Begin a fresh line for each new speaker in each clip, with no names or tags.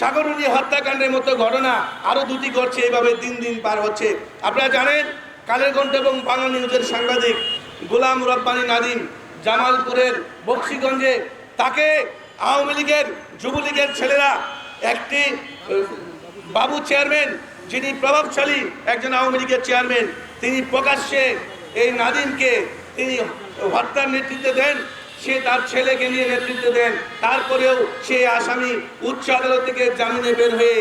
সাগররুনি হত্যাকাণ্ডের মতো ঘটনা আরও দুটি ঘটছে, এইভাবে দিন দিন পার হচ্ছে। আপনারা জানেন কালের কণ্ঠ এবং বাংলা নিউজের সাংবাদিক গোলাম রব্বানী নাদিম জামালপুরের বক্সিগঞ্জে, তাকে আওয়ামী লীগের যুবলীগের ছেলেরা একটি বাবু চেয়ারম্যান, যিনি প্রভাবশালী একজন আওয়ামী লীগের চেয়ারম্যান, তিনি প্রকাশ্যে এই নাদিমকে তিনি হত্যার নেতৃত্ব দেন, সে তার ছেলেকে নিয়ে নেতৃত্ব দেন। তারপরেও সে আসামি উচ্চ আদালত থেকে জামিনে বের হয়ে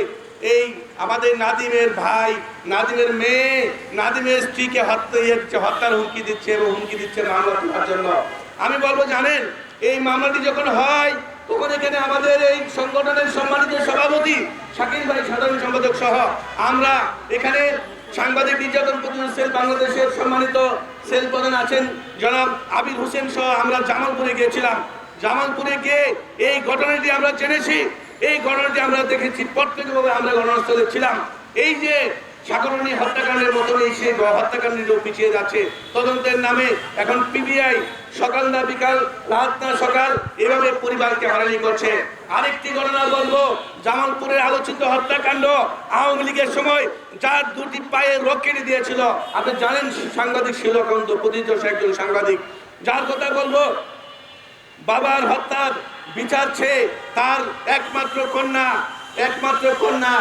এই আমাদের নাদিমের ভাই, নাদিমের মেয়ে, নাদিমের স্ত্রীকে হত্যার হুমকি দিচ্ছে এবং হুমকি দিচ্ছে মামলা তোলার জন্য। আমি বলবো, জানেন এই মামলাটি যখন হয় তখন এখানে আমাদের এই সংগঠনের সম্মানিত সভাপতি শাকিল ভাই, সাধারণ সম্পাদক সহ আমরা এখানে সাংবাদিক নির্যাতন প্রতিরোধ সেল বাংলাদেশের সম্মানিত সেল প্রধান আছেন জনাব আবির হোসেন সহ আমরা জামালপুরে গিয়েছিলাম। জামালপুরে গিয়ে এই ঘটনাটি আমরা জেনেছি, এই ঘটনাটি আমরা দেখেছি, প্রত্যক্ষভাবে আমরা ঘটনাস্থলে ছিলাম। এই যে সাগররুনি হত্যাকাণ্ডের মতনই সেই হত্যাকাণ্ডটিও পিছিয়ে যাচ্ছে তদন্তের নামে। এখন পিবিআই সকাল না বিকাল, রাত না সকাল, এভাবে পরিবারকে হয়রানি করছে। আরেকটি ঘটনা বলবো, জামালপুরের আলোচিত হত্যাকাণ্ড আওয়ামী লীগের সময় যার দুটি পায়ে রক কেটে দিয়েছিল, আপনি জানেন সাংবাদিক শিলকান্ত প্রতিযোশ একজন সাংবাদিক, যার কথা বলবো, বাবার হত্যার বিচার চেয়ে তার একমাত্র কন্যা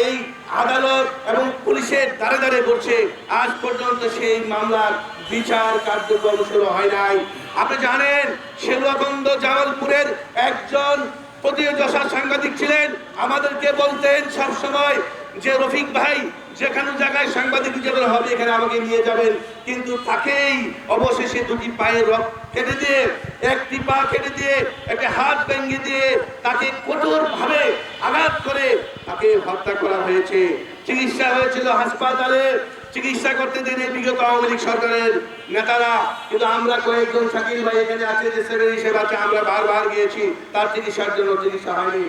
এই আদালত এবং পুলিশের দ্বারে দ্বারে ঘুরছে। আজ পর্যন্ত সেই মামলার বিচার কার্যক্রম শুরু হয় নাই। আপনি জানেন শিলকান্ত জামালপুরের একজন প্রতিযোগী সাংবাদিক ছিলেন, আমাদেরকে বলতেন সবসময় যে রফিক ভাই যেখানে জায়গায় সাংবাদিক হিসেবে হবে এখানে আমাকে নিয়ে যাবেন, কিন্তু তাকেই অবশেষে দুটি পায়ের রক কেটে দিয়ে, একটি পা কেটে দিয়ে, একটা হাত ভেঙে দিয়ে তাকে কঠোরভাবে আঘাত করে তাকে হত্যা করা হয়েছে। চিকিৎসা হয়েছিল হাসপাতালে, চিকিৎসা করতে দেন বিগত আওয়ামী লীগ সরকারের নেতারা, কিন্তু আমরা কয়েকজন শাকিল ভাই এখানে আছে যে সেভেন হিসেবে আছে, আমরা বারবার গিয়েছি, তার চিকিৎসার জন্য চিকিৎসা হয়নি।